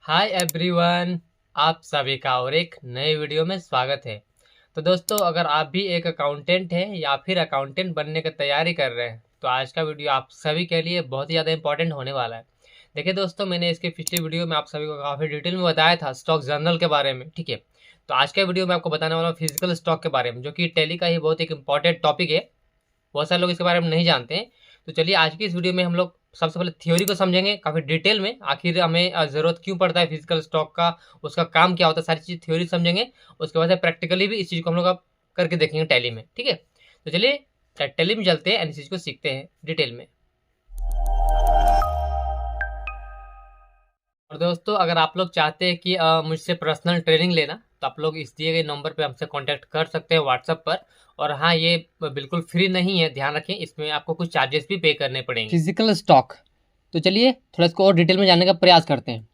Hi everyone, आप सभी का और एक नए वीडियो में स्वागत है। तो दोस्तों, अगर आप भी एक अकाउंटेंट हैं या फिर अकाउंटेंट बनने की तैयारी कर रहे हैं तो आज का वीडियो आप सभी के लिए बहुत ही ज़्यादा इंपॉर्टेंट होने वाला है। देखिए दोस्तों, मैंने इसके पिछली वीडियो में आप सभी को काफ़ी डिटेल में बताया था स्टॉक जर्नल के बारे में, ठीक है। तो आज का वीडियो में आपको बताने वाला हूँ फिजिकल स्टॉक के बारे में, जो कि टैली का ही बहुत एक इंपॉर्टेंट टॉपिक है। बहुत सारे लोग इसके बारे में नहीं जानते हैं। तो चलिए आज की इस वीडियो में हम लोग सबसे पहले थ्योरी को समझेंगे काफ़ी डिटेल में, आखिर हमें ज़रूरत क्यों पड़ता है फिजिकल स्टॉक का, उसका काम क्या होता है, सारी चीज़ थ्योरी समझेंगे। उसके बाद प्रैक्टिकली भी इस चीज़ को हम लोग अब करके देखेंगे टैली में, ठीक है। तो चलिए टैली में चलते हैं एंड इस चीज़ को सीखते हैं डिटेल में। और दोस्तों, अगर आप लोग चाहते हैं कि मुझसे पर्सनल ट्रेनिंग लेना तो आप लोग इस दिए गए नंबर पे हमसे कांटेक्ट कर सकते हैं व्हाट्सएप पर। और हाँ, ये बिल्कुल फ्री नहीं है, ध्यान रखें, इसमें आपको कुछ चार्जेस भी पे करने पड़ेंगे। फिजिकल स्टॉक, तो चलिए थोड़ा इसको और डिटेल में जानने का प्रयास करते हैं।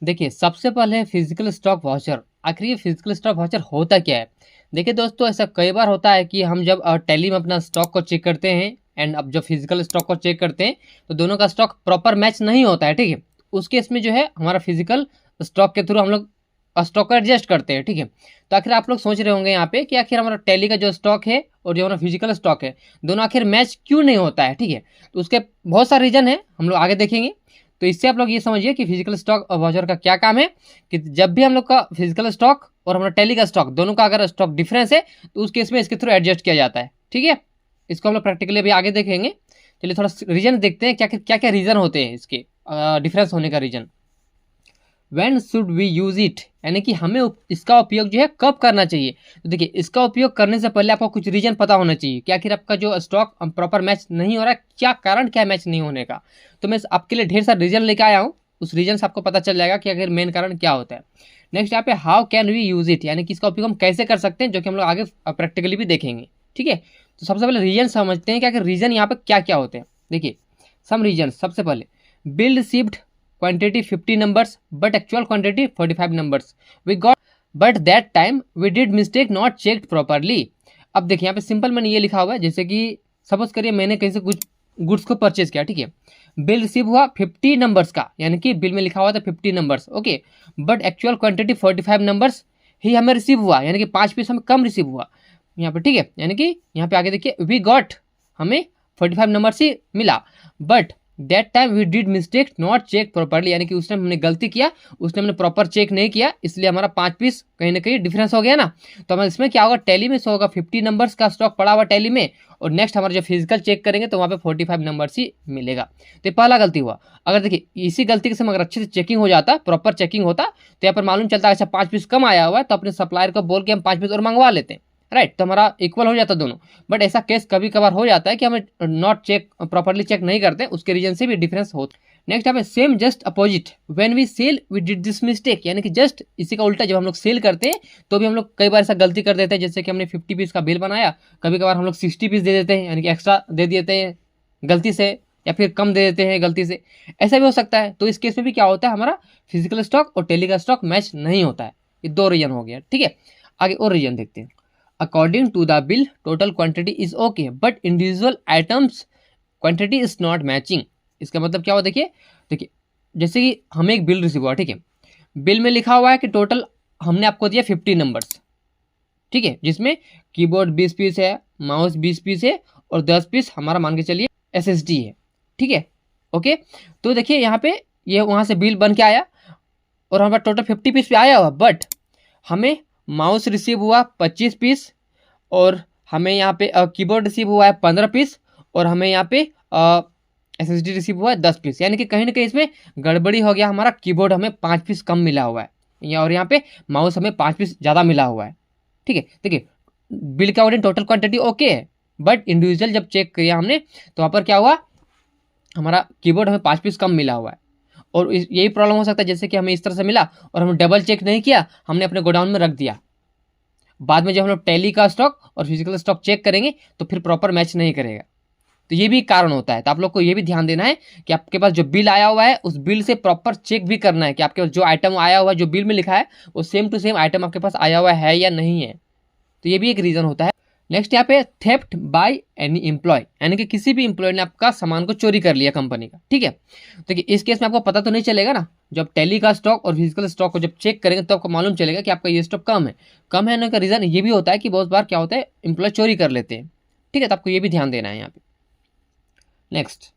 देखिए, सबसे पहले फिजिकल स्टॉक वाउचर। आखिर ये फिजिकल स्टॉक वाउचर होता क्या है? देखिए दोस्तों, ऐसा कई बार होता है कि हम जब टैली में अपना स्टॉक को चेक करते हैं एंड अब जो फिजिकल स्टॉक को चेक करते हैं तो दोनों का स्टॉक प्रॉपर मैच नहीं होता है, ठीक है। उस केस में जो है हमारा फिजिकल स्टॉक के थ्रू हम लोग स्टॉक को एडजस्ट करते हैं, ठीक है। तो आखिर आप लोग सोच रहे होंगे यहाँ पे कि आखिर हमारा टैली का जो स्टॉक है और जो हमारा फिजिकल स्टॉक है, दोनों आखिर मैच क्यों नहीं होता है, ठीक है। तो उसके बहुत सारे रीजन है, हम लोग आगे देखेंगे। तो इससे आप लोग ये समझिए कि फिजिकल स्टॉक वाउचर का क्या काम है, कि जब भी हम लोग का फिजिकल स्टॉक और हमारा टैली का स्टॉक दोनों का अगर स्टॉक डिफरेंस है तो उस केस में इसके थ्रू एडजस्ट किया जाता है, ठीक है। इसको हम लोग प्रैक्टिकली अभी आगे देखेंगे। चलिए थोड़ा रीजन देखते हैं, क्या क्या रीजन होते हैं इसके डिफरेंस होने का reason. When should we use it, यानी कि हमें इसका उपयोग जो है कब करना चाहिए। तो देखिए, इसका उपयोग करने से पहले आपको कुछ रीजन पता होना चाहिए कि आखिर आपका जो स्टॉक प्रॉपर मैच नहीं हो रहा है, क्या कारण क्या मैच नहीं होने का। तो मैं आपके लिए ढेर सारे रीजन लेके आया हूँ, उस रीजन से आपको पता चल जाएगा कि आखिर मेन कारण क्या होता है। नेक्स्ट यहाँ पे how can we use it, यानी कि इसका उपयोग हम कैसे कर सकते हैं, जो कि हम लोग आगे प्रैक्टिकली भी देखेंगे, ठीक है। तो सबसे पहले रीजन समझते हैं कि आखिर रीजन यहाँ पे क्या क्या होते हैं। देखिए, सम रीजन, सबसे पहले bill received quantity 50 numbers but actual quantity 45 numbers we got, but that time we did mistake not checked properly। अब देखिए यहाँ पे सिंपल मैंने ये लिखा हुआ है, जैसे कि सपोज करिए मैंने कहीं से कुछ गुड्स को परचेज किया, ठीक है। बिल रिसीव हुआ 50 नंबर्स का, यानी कि बिल में लिखा हुआ था 50 numbers, okay. But actual quantity 45 numbers ही हमें रिसीव हुआ, यानी कि 5 पीस हमें कम रिसीव हुआ यहाँ पे, ठीक है। यानी कि यहाँ पे आगे देखिए, वी गॉट, हमें 45 नंबर्स ही मिला, but that time we did mistake not check properly, यानी कि उस टाइम हमने गलती किया, उस टाइम हमने प्रॉपर चेक नहीं किया, इसलिए हमारा 5 पीस कहीं ना कहीं डिफरेंस हो गया ना। तो हमारे इसमें क्या होगा, टैली में होगा 50 नंबर्स का स्टॉक पड़ा हुआ टैली में, और नेक्स्ट हमारा जो फिजिकल चेक करेंगे तो वहाँ पे 45 नंबर्स ही मिलेगा। तो ये पहला गलती हुआ। अगर देखिए इसी गलती के समय अगर अच्छे से चेकिंग हो जाता, प्रॉपर चेकिंग होता, तो यहाँ पर मालूम चलता है अच्छा 5 पीस कम आया हुआ है, तो अपने सप्लायर को बोल के हम 5 पीस और मंगवा लेते हैं, राइट। तो हमारा इक्वल हो जाता दोनों। बट ऐसा केस कभी कभार हो जाता है कि हमें नॉट चेक प्रॉपरली चेक नहीं करते, उसके रीजन से भी डिफरेंस होता है। नेक्स्ट यहाँ पे same just opposite, when we sell we did this mistake, यानी कि जस्ट इसी का उल्टा, जब हम लोग सेल करते हैं तो भी हम लोग कई बार ऐसा गलती कर देते हैं, जैसे कि हमने 50 पीस का बिल बनाया, कभी कभार हम लोग 60 पीस दे देते हैं, यानी कि एक्स्ट्रा दे देते हैं गलती से, या फिर कम दे देते हैं गलती से, ऐसा भी हो सकता है। तो इस केस में भी क्या होता है, हमारा फिजिकल स्टॉक और टैली का स्टॉक मैच नहीं होता है। ये दो रीजन हो गया, ठीक है। आगे और रीजन देखते हैं। According to the bill, total quantity is okay, but individual items quantity is not matching। इसका मतलब क्या हुआ, देखिए देखिए, जैसे कि हमें एक बिल रिसीव हुआ, ठीक है। बिल में लिखा हुआ है कि टोटल हमने आपको दिया 50 नंबर्स, ठीक है, जिसमें कीबोर्ड 20 पीस है, माउस 20 पीस है, और 10 पीस हमारा मान के चलिए SSD है, ठीक है, ओके। तो देखिए यहाँ पे ये वहाँ से बिल बन के आया और हमारा टोटल 50 पीस पे आया हुआ, बट हमें माउस रिसीव हुआ 25 पीस, और हमें यहाँ पे कीबोर्ड रिसीव हुआ है 15 पीस, और हमें यहाँ पे SSD रिसीव हुआ है 10 पीस, यानी कि कहीं ना कहीं इसमें गड़बड़ी हो गया, हमारा कीबोर्ड हमें 5 पीस कम मिला हुआ है, और यहाँ पे माउस हमें 5 पीस ज़्यादा मिला हुआ है, ठीक है। देखिए, बिल के अकॉर्डिंग टोटल क्वांटिटी ओके है, बट इंडिविजुअल जब चेक किया हमने तो वहाँ पर क्या हुआ, हमारा कीबोर्ड हमें 5 पीस कम मिला हुआ है। और यही प्रॉब्लम हो सकता है, जैसे कि हमें इस तरह से मिला और हमने डबल चेक नहीं किया, हमने अपने गोडाउन में रख दिया, बाद में जब हम लोग टैली का स्टॉक और फिजिकल स्टॉक चेक करेंगे तो फिर प्रॉपर मैच नहीं करेगा। तो ये भी कारण होता है। तो आप लोग को ये भी ध्यान देना है कि आपके पास जो बिल आया हुआ है उस बिल से प्रॉपर चेक भी करना है कि आपके पास जो आइटम आया हुआ है, जो बिल में लिखा है, वो सेम टू सेम आइटम आपके पास आया हुआ है या नहीं है। तो ये भी एक रीज़न होता है। नेक्स्ट यहाँ पे थेफ्ट बाय एनी एम्प्लॉय, यानी कि किसी भी एम्प्लॉय ने आपका सामान को चोरी कर लिया कंपनी का, ठीक है। तो इस केस में आपको पता तो नहीं चलेगा ना, जब टैली का स्टॉक और फिजिकल स्टॉक को जब चेक करेंगे तो आपको मालूम चलेगा कि आपका ये स्टॉक कम है। कम है का रीज़न ये भी होता है कि बहुत बार क्या होता है, एम्प्लॉय चोरी कर लेते हैं, ठीक है। तो आपको ये भी ध्यान देना है यहाँ पे। Next,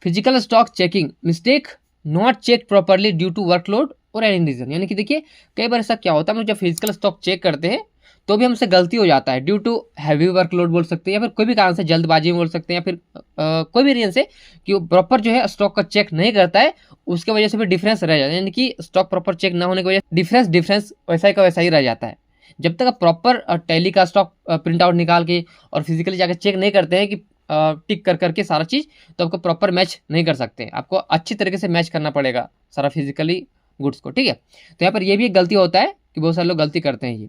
physical stock checking mistake not check properly due to workload और एनी रीजन, यानी कि देखिए कई बार ऐसा क्या होता है, हम जब फिजिकल स्टॉक चेक करते हैं तो भी हमसे गलती हो जाता है ड्यू टू हैवी वर्कलोड बोल सकते हैं, या फिर कोई भी कारण से जल्दबाजी में बोल सकते हैं, या फिर कोई भी रीजन से कि वो प्रॉपर जो है स्टॉक का चेक नहीं करता है, उसके वजह से भी डिफरेंस रह जाता है, यानी कि स्टॉक प्रॉपर चेक ना होने की वजह डिफरेंस वैसा ही का वैसा ही रह जाता है। जब तक आप प्रॉपर टैली का स्टॉक प्रिंट आउट निकाल के और फिजिकली जाकर चेक नहीं करते हैं कि टिक कर करके सारा चीज़, तो आपको प्रॉपर मैच नहीं कर सकते। आपको अच्छी तरीके से मैच करना पड़ेगा सारा फिजिकली गुड्स को, ठीक है। तो यहाँ पर ये भी एक गलती होता है कि बहुत सारे लोग गलती करते हैं ये।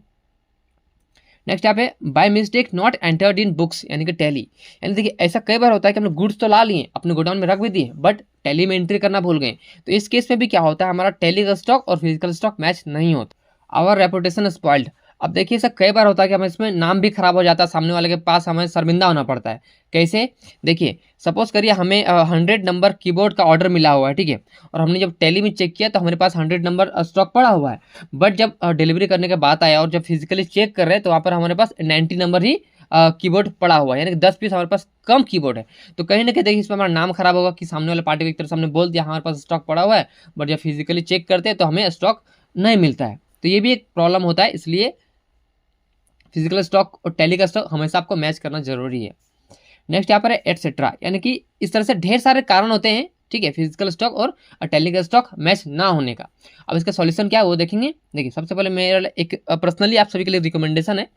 नेक्स्ट यहाँ पे by mistake not entered in books, यानी कि टैली, यानी देखिए ऐसा कई बार होता है कि हमने गुड्स तो ला लिए, अपने गोडाउन में रख भी दिए, बट टैली में एंट्री करना भूल गए। तो इस केस में भी क्या होता है, हमारा टैली का स्टॉक और फिजिकल स्टॉक मैच नहीं होता, आवर रेपुटेशन स्पॉइल्ड। अब देखिए ऐसा कई बार होता है कि हमें इसमें नाम भी खराब हो जाता है, सामने वाले के पास हमें शर्मिंदा होना पड़ता है। कैसे, देखिए सपोज करिए हमें 100 नंबर कीबोर्ड का ऑर्डर मिला हुआ है, ठीक है, और हमने जब टैली में चेक किया तो हमारे पास 100 नंबर स्टॉक पड़ा हुआ है, बट जब डिलीवरी करने के बाद आया और जब फिजिकली चेक कर रहे हैं तो वहाँ पर हमारे पास 90 नंबर ही कीबोर्ड पड़ा हुआ है, यानी कि 10 पीस हमारे पास कम कीबोर्ड है। तो कहीं ना कहीं देखिए इसमें हमारा नाम खराब होगा कि सामने वाले पार्टी को एक तरह से हमने बोल दिया हमारे पास स्टॉक पड़ा हुआ है, बट जब फिजिकली चेक करते हैं तो हमें स्टॉक नहीं मिलता है। तो ये भी एक प्रॉब्लम होता है, इसलिए फिजिकल स्टॉक और टैली का स्टॉक हमेशा आपको मैच करना जरूरी है। नेक्स्ट यहाँ पर है एटसेट्रा, यानी कि इस तरह से ढेर सारे कारण होते हैं, ठीक है, फिजिकल स्टॉक और टैली का स्टॉक मैच ना होने का। अब इसका सॉल्यूशन क्या है वो देखेंगे। देखिए सबसे पहले मेरा एक पर्सनली आप सभी के लिए रिकमेंडेशन है,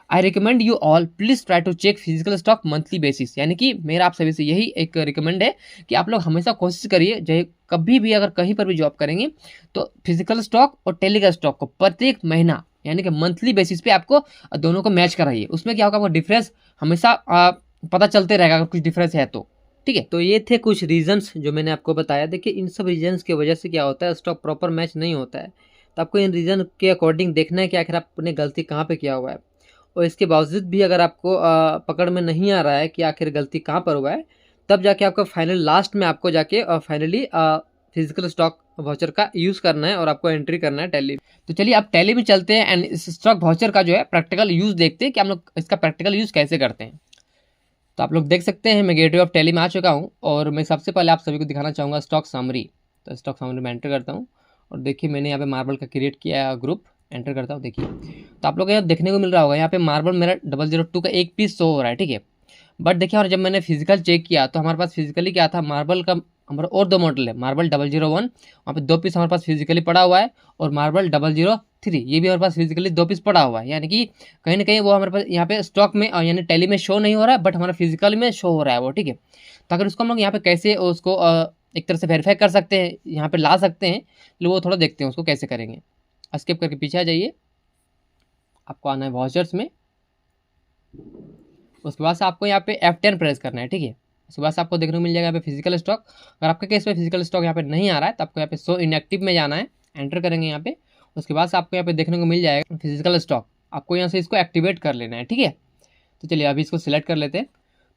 I recommend you all please try to check physical stock monthly basis, यानी कि मेरा आप सभी से यही एक रिकमेंड है कि आप लोग हमेशा कोशिश करिए, चाहे कभी भी अगर कहीं पर भी जॉब करेंगे तो फिजिकल स्टॉक और टैली का स्टॉक को प्रत्येक महीना यानी कि मंथली बेसिस पे आपको दोनों को मैच कराइए। उसमें क्या होगा, आपको डिफरेंस हमेशा पता चलते रहेगा अगर कुछ डिफरेंस है तो, ठीक है। तो ये थे कुछ रीजंस जो मैंने आपको बताया। देखिए इन सब रीजंस की वजह से क्या होता है, स्टॉक प्रॉपर मैच नहीं होता है। तो आपको इन रीजन के अकॉर्डिंग देखना है कि आखिर आपने गलती कहाँ पे किया हुआ है, और इसके बावजूद भी अगर आपको पकड़ में नहीं आ रहा है कि आखिर गलती कहाँ पर हुआ है, तब जाके आपको फाइनल लास्ट में आपको जाके फाइनली फिजिकल स्टॉक वाउचर का यूज़ करना है और आपको एंट्री करना है टैली। तो चलिए आप टैली में चलते हैं एंड इस स्टॉक वाउचर का जो है प्रैक्टिकल यूज़ देखते हैं कि हम लोग इसका प्रैक्टिकल यूज़ कैसे करते हैं। तो आप लोग देख सकते हैं मैं गेटवे ऑफ टैली में आ चुका हूँ, और मैं सबसे पहले आप सभी को दिखाना चाहूँगा स्टॉक समरी। तो स्टॉक समरी में एंटर करता हूँ, और देखिए मैंने यहाँ पे मार्बल का क्रिएट किया है ग्रुप, एंटर करता हूँ। देखिए तो आप लोग यहाँ देखने को मिल रहा होगा, यहाँ पे मार्बल मेरा 002 का एक पीस शो हो रहा है, ठीक है। बट देखिए और जब मैंने फिजिकल चेक किया तो हमारे पास फिजिकली क्या था, मार्बल का हमारा और दो मॉडल है, मार्बल 001, वहाँ पे 2 पीस हमारे पास फिजिकली पड़ा हुआ है, और मार्बल 003 ये भी हमारे पास फिजिकली 2 पीस पड़ा हुआ है, यानी कि कहीं ना कहीं वो हमारे पास यहाँ पे स्टॉक में यानी टैली में शो नहीं हो रहा है, बट हमारा फिजिकल में शो हो रहा है वो, ठीक है। तो अगर उसको हम लोग यहाँ पे कैसे उसको एक तरह से वेरीफाई कर सकते हैं, यहाँ पे ला सकते हैं, तो वो थोड़ा देखते हैं उसको कैसे करेंगे। स्किप करके पीछे आ जाइए, आपको आना है वाउचर्स में, उसके बाद से आपको यहाँ पे F10 प्रेस करना है, ठीक है। उसके बाद से आपको देखने को मिल जाएगा यहाँ पे फिजिकल स्टॉक। अगर आपके केस में फिजिकल स्टॉक यहाँ पे नहीं आ रहा है तो आपको यहाँ पे शो इनएक्टिव में जाना है, एंटर करेंगे यहाँ पे। उसके बाद से आपको यहाँ पे देखने को मिल जाएगा फिजिकल स्टॉक, आपको यहाँ से इसको एक्टिवेट कर लेना है, ठीक है। तो चलिए अभी इसको सिलेक्ट कर लेते हैं।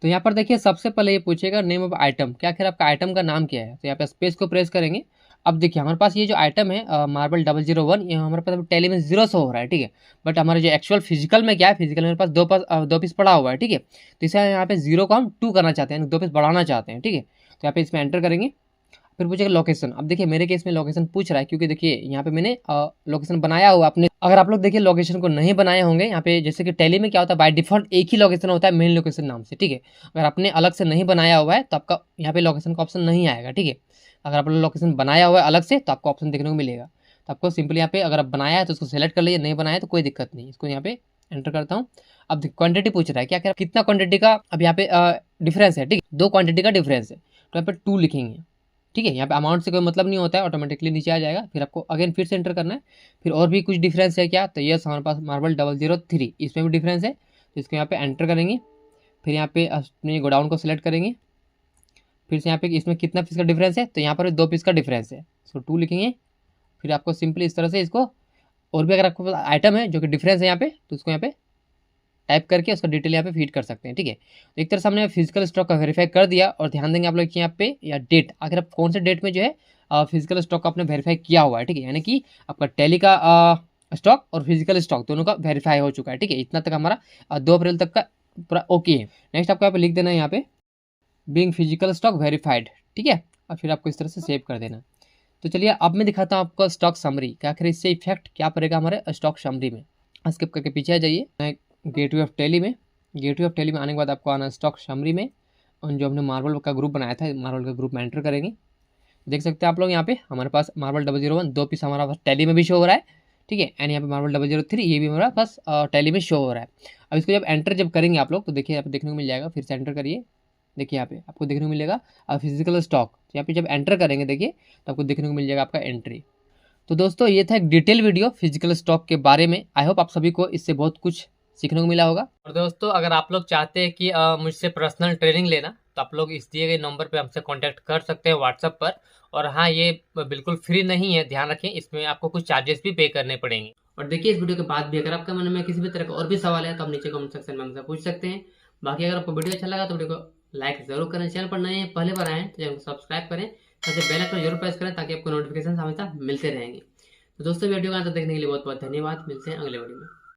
तो यहाँ पर देखिए सबसे पहले ये पूछेगा नेम ऑफ आइटम, क्या आखिर आपका आइटम का नाम क्या है। तो यहाँ पे स्पेस को प्रेस करेंगे। अब देखिए हमारे पास ये जो आइटम है मार्बल 001, ये हमारे पास टैली में 0 शो हो रहा है, ठीक है। बट हमारे जो एक्चुअल फिजिकल में क्या है, फिजिकल मेरे पास दो पीस पड़ा हुआ है, ठीक है। तो इसे यहाँ पे 0 को हम 2 करना चाहते हैं, 2 पीस बढ़ाना चाहते हैं, ठीक है। तो यहाँ पे इसमें एंटर करेंगे, फिर पूछेगा लोकेशन। अब देखिए मेरे केस में लोकेशन पूछ रहा है, क्योंकि देखिए यहाँ पे मैंने लोकेशन बनाया हुआ अपने। अगर आप लोग देखिए लोकेशन को नहीं बनाए होंगे, यहाँ पे जैसे कि टैली में क्या होता है, बाय डिफॉल्ट एक ही लोकेशन होता है मेन लोकेशन नाम से, ठीक है। अगर आपने अलग से नहीं बनाया हुआ है तो आपका यहाँ पे लोकेशन का ऑप्शन नहीं आएगा, ठीक है। अगर आप लोकेशन बनाया हुआ है अलग से तो आपको ऑप्शन देखने को मिलेगा। तो आपको सिंपली यहाँ पे अगर आप बनाया है तो उसको सेलेक्ट कर लीजिए, नहीं बनाया है तो कोई दिक्कत नहीं। इसको यहाँ पे एंटर करता हूँ। अब क्वांटिटी पूछ रहा है, क्या क्या कितना क्वांटिटी का अब यहाँ पे डिफरेंस है, ठीक है, 2 क्वांटिटी का डिफरेंस है, तो यहाँ पे 2 लिखेंगे, ठीक है। यहाँ पे अमाउंट से कोई मतलब नहीं होता है, ऑटोमेटिकली नीचे आ जाएगा। फिर आपको अगेन फिर से एंटर करना है। फिर और भी कुछ डिफरेंस है क्या, तो यस हमारे पास मार्बल 003 इसमें भी डिफरेंस है, तो इसको यहाँ पे एंटर करेंगे। फिर यहाँ पे अपने गोडाउन को सिलेक्ट करेंगे। फिर से यहाँ पे इसमें कितना पीस का डिफरेंस है, तो यहाँ पर 2 पीस का डिफरेंस है, इसको 2 लिखेंगे। फिर आपको सिंपली इस तरह से इसको, और भी अगर आपको आइटम है जो कि डिफरेंस है यहाँ पे, तो उसको यहाँ पे टाइप करके उसका डिटेल यहाँ पे फीड कर सकते हैं। ठीक है, तो एक तरह से हमने फिजिकल स्टॉक का वेरीफाई कर दिया। और ध्यान देंगे आप लोग कि यहाँ पे या डेट, आखिर आप कौन से डेट में जो है फिजिकल स्टॉक आपने वेरीफाई किया हुआ है। ठीक है, यानी कि आपका टैली का स्टॉक और फिजिकल स्टॉक दोनों का वेरीफाई हो चुका है। ठीक है, इतना तक हमारा 2 अप्रैल तक का पूरा ओके है। नेक्स्ट आपको यहाँ पे लिख देना है यहाँ पे बीइंग फिजिकल स्टॉक वेरीफाइड। ठीक है, और फिर आपको इस तरह से सेव कर देना। तो चलिए अब मैं दिखाता हूँ आपको स्टॉक समरी कि आखिर इससे इफेक्ट क्या पड़ेगा हमारे स्टॉक समरी में। स्किप करके पीछे आ जाइए गेटवे ऑफ टैली में। गेटवे ऑफ टैली में आने के बाद आपको आना स्टॉक समरी में, और जो हमने मार्वल का ग्रुप बनाया था मार्वल का ग्रुप में एंटर करेंगे। देख सकते हैं आप लोग यहाँ पे हमारे पास मार्वल 001 2 पीस हमारा पास टैली में भी शो हो रहा है। ठीक है, एंड यहाँ पे मार्वल 003 ये भी हमारा पास टैली में शो हो रहा है। अब इसको जब एंटर जब करेंगे आप लोग तो देखिए यहाँ पे देखने को मिल जाएगा, फिर से एंटर करिए। देखिए यहाँ पे आपको देखने को मिलेगा फिजिकल स्टॉक। यहाँ पे जब एंटर करेंगे देखिए तो आपको देखने को मिल जाएगा आपका एंट्री। तो दोस्तों ये था एक डिटेल वीडियो फिजिकल स्टॉक के बारे में। आई होप आप सभी को इससे बहुत कुछ सीखने को मिला होगा। और दोस्तों अगर आप लोग चाहते हैं कि मुझसे पर्सनल ट्रेनिंग लेना तो आप लोग इस दिए गए नंबर पे हमसे कांटेक्ट कर सकते हैं व्हाट्सएप पर। और हाँ, ये बिल्कुल फ्री नहीं है, ध्यान रखें, इसमें आपको कुछ चार्जेस भी पे करने पड़ेंगे। और देखिए इस वीडियो के बाद भी अगर आपके मन में किसी भी तरह का और भी सवाल है तो आप नीचे कमेंट सेक्शन में हमसे पूछ सकते हैं। बाकी अगर आपको वीडियो अच्छा लगा तो वीडियो को लाइक जरूर करें। चैनल पर नए हैं, पहले बार आए हैं तो चैनल को सब्सक्राइब करें, साथ ही बेल आइकन जरूर प्रेस करें ताकि आपको नोटिफिकेशन हमेशा मिलते रहेंगे। तो दोस्तों वीडियो का अंत देखने के लिए बहुत बहुत धन्यवाद। मिलते हैं अगले वीडियो में।